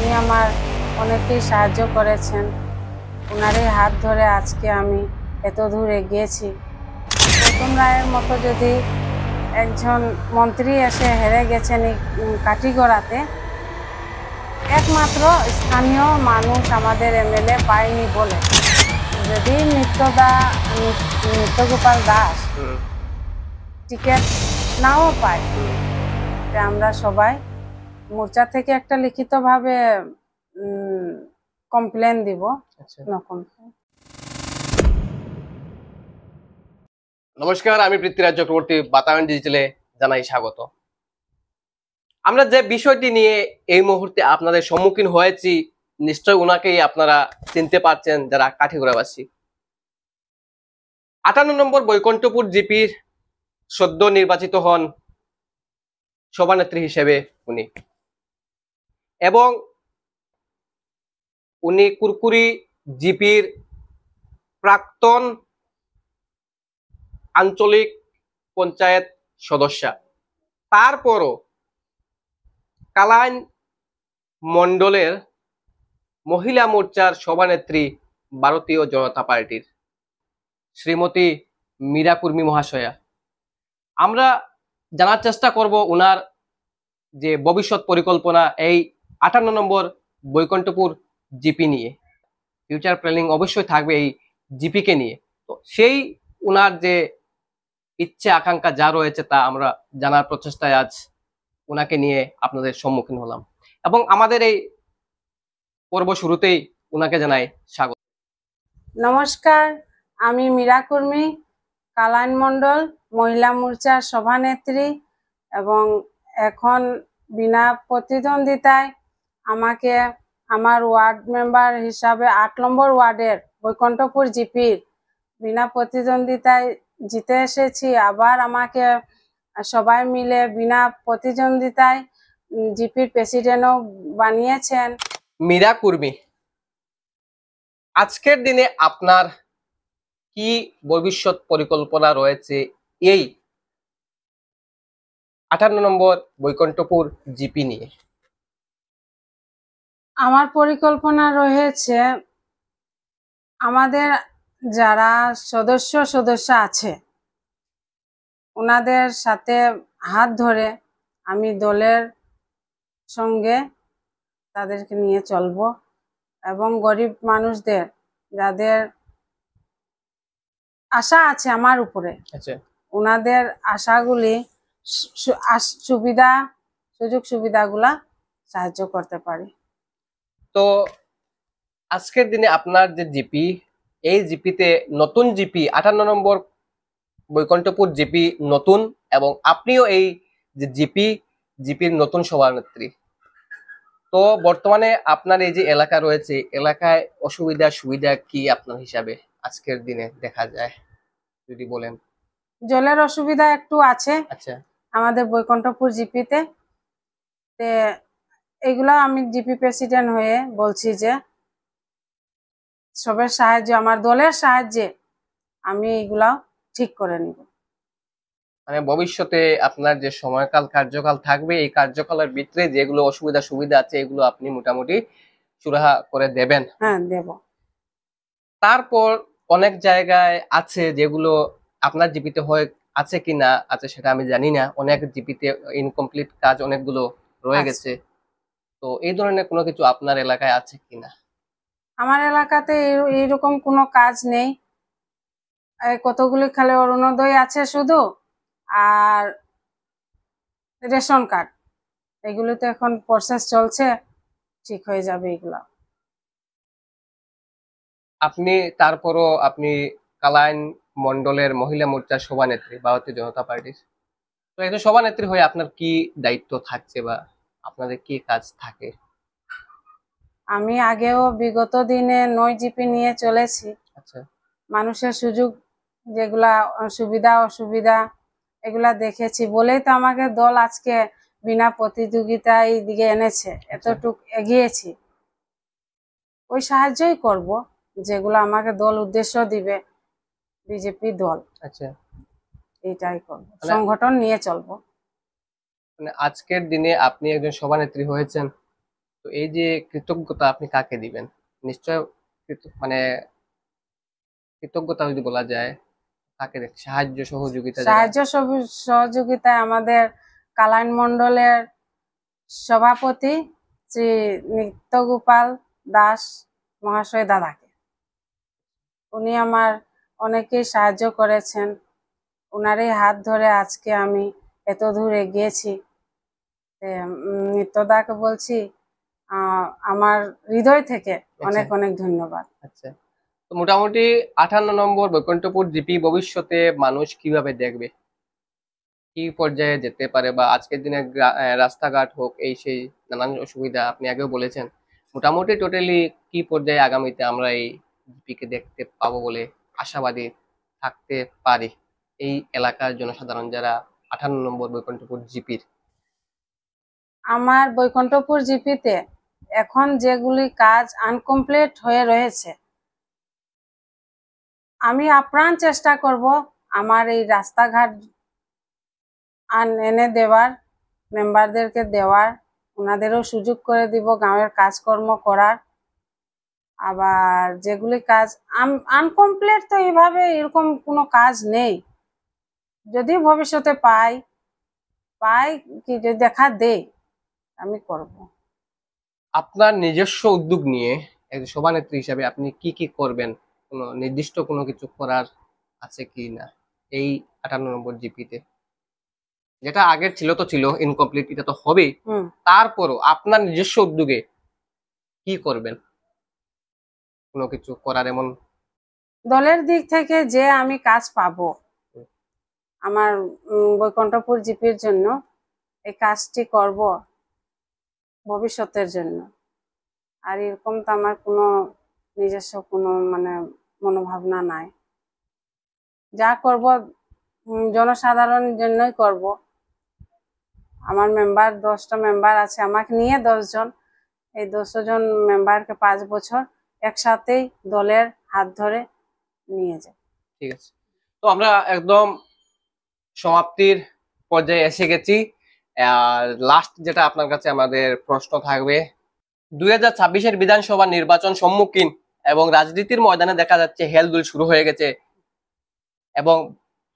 উনি আমার অনেকেই সাহায্য করেছেন। ওনারই হাত ধরে আজকে আমি এত দূর এগিয়েছি। গৌতম রায়ের মতো যদি একজন মন্ত্রী এসে হেরে গেছেন এই কাঠিগড়াতে, একমাত্র স্থানীয় মানুষ আমাদের এমএলএ পায়নি বলে, যদি নিত্যগোপাল দাস টিকিট নাও পায়, আমরা সবাই মোর্চা থেকে একটা লিখিতভাবে কমপ্লেন দিব। নমস্কার, আমি পৃথ্বীরাজ চক্রবর্তী, বাতায়ন ডিজিটালে জানাই স্বাগত। আমরা যে বিষয়টি নিয়ে এই মুহূর্তে আপনাদের সম্মুখীন হয়েছি, নিশ্চয় ওনাকেই আপনারা চিনতে পারছেন যারা কাঠিগড়াবাসী। 58 নম্বর বৈকুণ্ঠপুর জিপির সদ্য নির্বাচিত হন সভানেত্রী হিসেবে উনি, এবং উনি কুরকুরি জিপির প্রাক্তন আঞ্চলিক পঞ্চায়েত সদস্যা। তারপরও কালাইন মন্ডলের মহিলা মোর্চার সভানেত্রী ভারতীয় জনতা পার্টির শ্রীমতী মীরা কুর্মী মহাশয়া। আমরা জানার চেষ্টা করব ওনার যে ভবিষ্যৎ পরিকল্পনা এই 58 নম্বর বৈকুণ্ঠপুর জিপি নিয়ে। ফিউচার প্ল্যানিং অবশ্যই থাকবে এই জিপিকে নিয়ে। তো সেই ওনার যে ইচ্ছে আকাঙ্ক্ষা যা রয়েছে তা আমরা জানার প্রচেষ্টায় আজ ওনাকে নিয়ে আপনাদের সম্মুখীন হলাম, এবং আমাদের এই পর্ব শুরুতেই ওনাকে জানাই স্বাগত। নমস্কার, আমি মীরা কুর্মী, কালাইন মন্ডল মহিলা মোর্চার সভানেত্রী, এবং এখন বিনা প্রতিদ্বন্দ্বিতায় আমাকে আমার ওয়ার্ড মেম্বার হিসাবে 8 নম্বর ওয়ার্ডের বৈকুণ্ঠপুর জিপির বিনা প্রতিদ্বন্দ্বিতায় জিতে এসেছি। আবার আমাকে সবাই মিলে বিনা প্রতিদ্বন্দ্বিতায় জিপির প্রেসিডেন্টও বানিয়েছেন। মীরা কুর্মী, আজকের দিনে আপনার কি ভবিষ্যৎ পরিকল্পনা রয়েছে এই 58 নম্বর বৈকুণ্ঠপুর জিপি নিয়ে? আমার পরিকল্পনা রয়েছে, আমাদের যারা সদস্য আছে ওনাদের সাথে হাত ধরে আমি দলের সঙ্গে তাদেরকে নিয়ে চলব, এবং গরিব মানুষদের যাদের আশা আছে আমার উপরে, ওনাদের আশাগুলি সুযোগ সুবিধাগুলা সাহায্য করতে পারি। তো আজকের দিনে আপনার যে জিপি, এই জিপিতে নতুন জিপি 58 নম্বর বৈকুণ্ঠপুর জিপি নতুন, এবং আপনিও এই যে জিপির নতুন সভানেত্রী। তো বর্তমানে আপনার এই যে এলাকা রয়েছে, এলাকায় অসুবিধা সুবিধা কি আপনার হিসাবে আজকের দিনে দেখা যায় যদি বলেন? জলের অসুবিধা একটু আছে। আচ্ছা, আমাদের বৈকুণ্ঠপুর জিপিতে এগুলা আমি জিপি প্রেসিডেন্ট হয়ে বলছি যে সবের সাহায্যে, আমার দলের সাহায্যে আমি এগুলা ঠিক করে নিব। মানে ভবিষ্যতে আপনার যে সময়কাল কার্যকাল থাকবে, এই কার্যকালের ভিতরে যেগুলো অসুবিধা সুবিধা আছে এগুলো আপনি মোটামুটি সুরাহা করে দেবেন। হ্যাঁ, দেব। তারপর অনেক জায়গায় আছে যেগুলো আপনার জিপিতে হয় আছে কিনা আছে সেটা আমি জানি না, অনেক জিপিতে ইনকমপ্লিট কাজ অনেকগুলো রয়ে গেছে। তো এই ধরনের কোনো কিছু আপনার এলাকায় আছে কিনা? আমার এলাকাতে এইরকম কোনো কাজ নেই। কতগুলি খালি অরুণোদয় আছে শুধু, আর রেশন কার্ড, এগুলোতে এখন প্রসেস চলছে, ঠিক হয়ে যাবে এগুলা। আপনি তারপরও আপনি কালাইন মন্ডলের মহিলা মোর্চার সভানেত্রী ভারতীয় জনতা পার্টির। তো একজন সভানেত্রী হয়ে আপনার কি দায়িত্ব থাকছে বা আপনাদের কি কাজ থাকে? আমি আগেও বিগত দিনে 9 জিপি নিয়ে চলেছি। আচ্ছা, মানুষের সুযোগ যেগুলা সুবিধা অসুবিধা এগুলা দেখেছি বলেই তো আমাকে দল আজকে বিনা প্রতিযোগিতায় দিকে এনেছে, এতটুক এগিয়েছি। ওই সাহায্যই করব যেগুলো আমাকে দল উদ্দেশ্য দিবে, বিজেপি দল। আচ্ছা, এইটাই করব, সংগঠন নিয়ে চলবো। মানে আজকের দিনে আপনি একজন সভানেত্রী হয়েছেন, তো এই যে কৃতজ্ঞতা আপনি কাকে দিবেন? নিশ্চয় মানে কৃতজ্ঞতা যদি বলা যায় কাকে সাহায্য সহযোগিতা যারা। সাহায্য সহযোগিতায় আমাদের কালাইন মণ্ডলের সভাপতি শ্রী নিত্যগোপাল দাস মহাশয় দাদাকে, উনি আমার অনেকেই সাহায্য করেছেন। ওনারই হাত ধরে আজকে আমি এত দূর এগিয়েছি। নিত্যদাকে বলছি আমার হৃদয় থেকে অনেক অনেক ধন্যবাদ। আচ্ছা, তো মোটামুটি 58 নম্বর বৈকুণ্ঠপুর জিপি ভবিষ্যতে মানুষ কিভাবে দেখবে, কি পর্যায়ে যেতে পারে, বা আজকের দিনে রাস্তাঘাট হোক এই সেই নানান অসুবিধা আপনি আগেও বলেছেন, মোটামুটি টোটালি কি পর্যায়ে আগামীতে আমরা এই জিপিকে দেখতে পাবো বলে আশাবাদী থাকতে পারি এই এলাকার জনসাধারণ যারা 58 নম্বর বৈকুণ্ঠপুর জিপির? আমার বৈকুণ্ঠপুর জিপিতে এখন যেগুলি কাজ আনকমপ্লিট হয়ে রয়েছে, আমি আপ্রাণ চেষ্টা করব আমার এই রাস্তাঘাট এনে দেওয়ার, মেম্বারদেরকে দেওয়ার, ওনাদেরও সুযোগ করে দিব গাঁয়ের কাজকর্ম করার। আবার যেগুলি কাজ আনকমপ্লিট, তো এইভাবে এরকম কোনো কাজ নেই। যদি ভবিষ্যতে পাই কি যদি দেখা দেই আমি করব। আপনার নিজস্ব উদ্যোগ নিয়ে একজন সভানেত্রী হিসাবে আপনি কি কি করবেন, কোনো নির্দিষ্ট কোনো কিছু করার আছে কি না এই 58 নম্বর জিপিতে? যেটা আগের ছিল তো ছিল, ইনকমপ্লিট, এটা তো হবেই, তারপরও আপনার নিজস্ব উদ্যোগে কি করবেন, কোনো কিছু করার এমন? দলের দিক থেকে যে আমি কাজ পাবো আমার বৈকুণ্ঠপুর জিপির জন্য, এই কাজটি করব ভবিষ্যতের জন্য। আর এরকম তো আমার কোনো নিজস্ব কোনো মানে মনোভাবনা নাই। যা করব জনসাধারণের জন্যই করব। আমার মেম্বার 10টা মেম্বার আছে, আমাকে নিয়ে 10 জন। এই 10 জন মেম্বারকে 5 বছর একসাথেই দলের হাত ধরে নিয়ে যায়। ঠিক আছে, তো আমরা একদম সমাপ্তির পর্যায়ে এসে গেছি। আর লাস্ট যেটা আপনার কাছে আমাদের প্রশ্ন থাকবে, 2026-এর বিধানসভা নির্বাচন সম্মুখীন এবং রাজনীতির ময়দানে দেখা যাচ্ছে হেলদোল শুরু হয়ে গেছে, এবং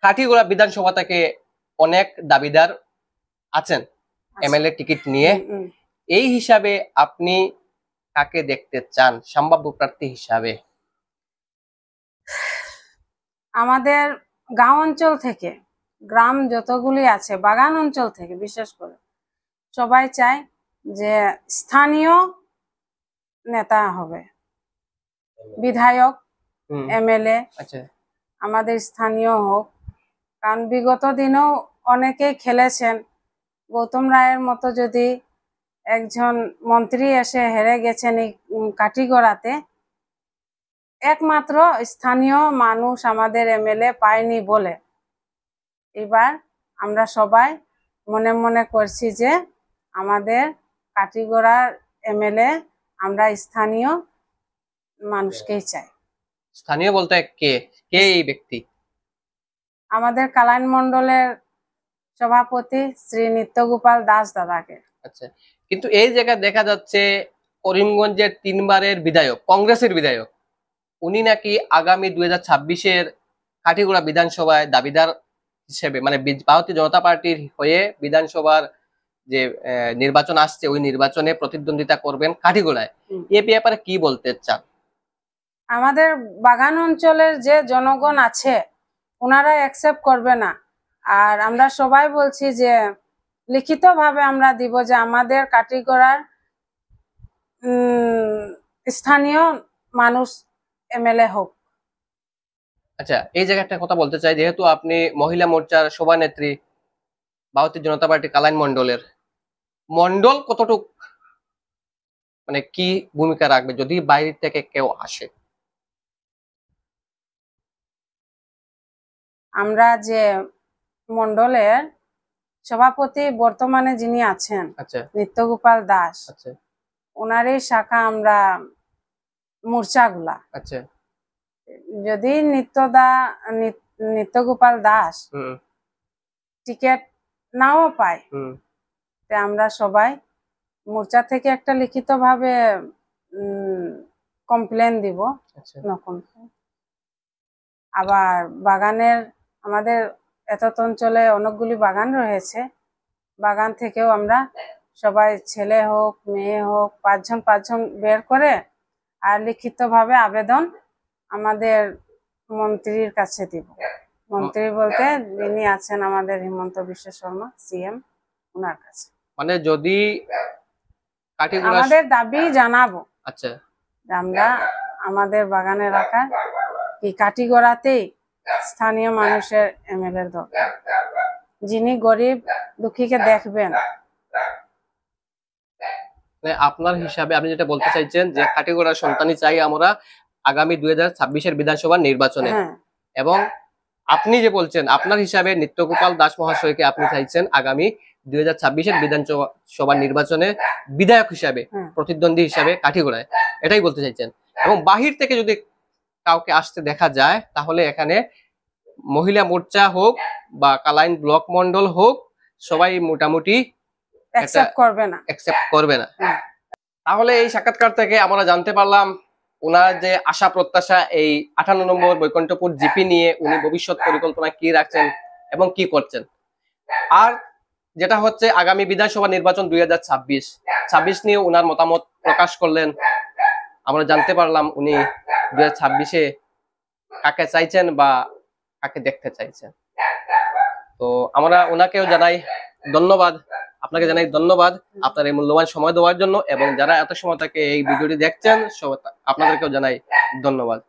কাঠিগোড়া বিধানসভা থেকে অনেক দাবিদার আছেন এমএলএ টিকিট নিয়ে। এই হিসাবে আপনি কাকে দেখতে চান সম্ভাব্য প্রার্থী হিসাবে? আমাদের গাঁও অঞ্চল থেকে, গ্রাম যতগুলি আছে, বাগান অঞ্চল থেকে বিশেষ করে সবাই চায় যে স্থানীয় নেতা হবে, বিধায়ক, এমএলএ আমাদের স্থানীয় হোক। কারণ বিগত দিনেও অনেকেই খেলেছেন। গৌতম রায়ের মতো যদি একজন মন্ত্রী এসে হেরে গেছেন এই কাঠিগড়াতে, একমাত্র স্থানীয় মানুষ আমাদের এমএলএ পায়নি বলে এবার আমরা সবাই মনে মনে করছি যে আমাদের কাঠিগড়ার এমএলএ আমরা স্থানীয় মানুষকেই চাই। স্থানীয় বলতে কে কে এই ব্যক্তি? আমাদের কালাইন মণ্ডলের সভাপতি শ্রী নিত্যগোপাল দাস দাদাকে। আচ্ছা, কিন্তু এই জায়গায় দেখা যাচ্ছে করিমগঞ্জের 3বারের বিধায়ক, কংগ্রেসের বিধায়ক, উনি নাকি আগামী 2026-এর কাঠিগড়া বিধানসভায় দাবিদার হিসেবে, মানে ভারতীয় জনতা পার্টির হয়ে বিধানসভার যে নির্বাচন আসছে ওই নির্বাচনে প্রতিদ্বন্দ্বিতা করবেন কাঠিগড়ায়। এ ব্যাপারে কি বলতে চান? আমাদের বাগান অঞ্চলের যে জনগণ আছে ওনারা অ্যাকসেপ্ট করবে না। আর আমরা সবাই বলছি যে লিখিতভাবে আমরা দিব যে আমাদের কাঠিগড়ার স্থানীয় মানুষ এমএলএ হোক। আচ্ছা, এই জায়গায় একটা কথা বলতে চাই, যেহেতু আপনি মহিলা মোর্চার সভানেত্রী ভারতীয় জনতা পার্টি কালাইন মন্ডলের, মন্ডল কতটুক মানে কি ভূমিকা রাখবে যদি বাইরে থেকে কেউ আসে? আমরা যে মন্ডলের সভাপতি বর্তমানে যিনি আছেন, আচ্ছা, নিত্যগোপাল দাস, আচ্ছা, ওনারই শাখা আমরা মোর্চাগুলা। আচ্ছা, যদি নিত্যগোপাল দাস টিকিট নাও পায়, আমরা সবাই মোর্চা থেকে একটা লিখিত ভাবে কমপ্লেন দিব আচ্ছা নতুন। আবার বাগানের আমাদের এতত অঞ্চলে অনেকগুলি বাগান রয়েছে, বাগান থেকেও আমরা সবাই ছেলে হোক মেয়ে হোক পাঁচজন বের করে আর লিখিতভাবে আবেদন আমাদের মন্ত্রীর কাছে দিব। মন্ত্রী বলতে যিনি আছেন আমাদের হিমন্ত বিশ্ব শর্মা সিএম, ওনার কাছে মানে যদি কাঠিগোড়া আমাদের দাবি জানাবো আচ্ছা যে আমরা আমাদের বাগান এলাকার এই কাটিগড়াতেই স্থানীয় মানুষের এমএলএ দরকার, যিনি গরিব দুঃখীকে দেখবেন। মানে আপনার হিসাবে আপনি যেটা বলতে চাইছেন যে কাঠিগোড়ার সন্তানই চাই আমরা আগামী 2026-এর বিধানসভা নির্বাচনে, হ্যাঁ এবং আপনি যে বলছেন আপনার হিসাবে নিত্যগোপাল দাস মহাশয়কে আপনি চাইছেন আগামী 2026-এর বিধানসভা নির্বাচনে বিধায়ক হিসাবে, হ্যাঁ প্রতিদ্বন্দ্বী হিসাবে কাঠিগোড়ায়, এটাই বলতে চাইছেন। এবং বাহির থেকে যদি কাউকে আসতে দেখা যায় তাহলে এখানে মহিলা মোর্চা হোক বা কালাইন ব্লক মন্ডল হোক সবাই মোটামুটি অ্যাকসেপ্ট করবে না। অ্যাকসেপ্ট করবে না। হ্যাঁ। তাহলে এই সাক্ষাৎকার থেকে আমরা জানতে পারলাম ওনার যে আশা প্রত্যাশা এই 58 নম্বর বৈকুণ্ঠপুর জিপি নিয়ে উনি ভবিষ্যৎ পরিকল্পনা কি রাখছেন এবং কি করছেন। আর যেটা হচ্ছে আগামী বিধানসভা নির্বাচন 2026 নিয়ে ওনার মতামত প্রকাশ করলেন। আমরা জানতে পারলাম উনি 2026-এ কাকে চাইছেন বা কাকে দেখতে চাইছেন। তো আমরা ওনাকেও জানাই ধন্যবাদ, আপনাকে জানাই ধন্যবাদ আপনার এই মূল্যবান সময় দেওয়ার জন্য, এবং যারা এত সময় থেকে এই ভিডিওটি দেখছেন আপনাদেরকেও জানাই ধন্যবাদ।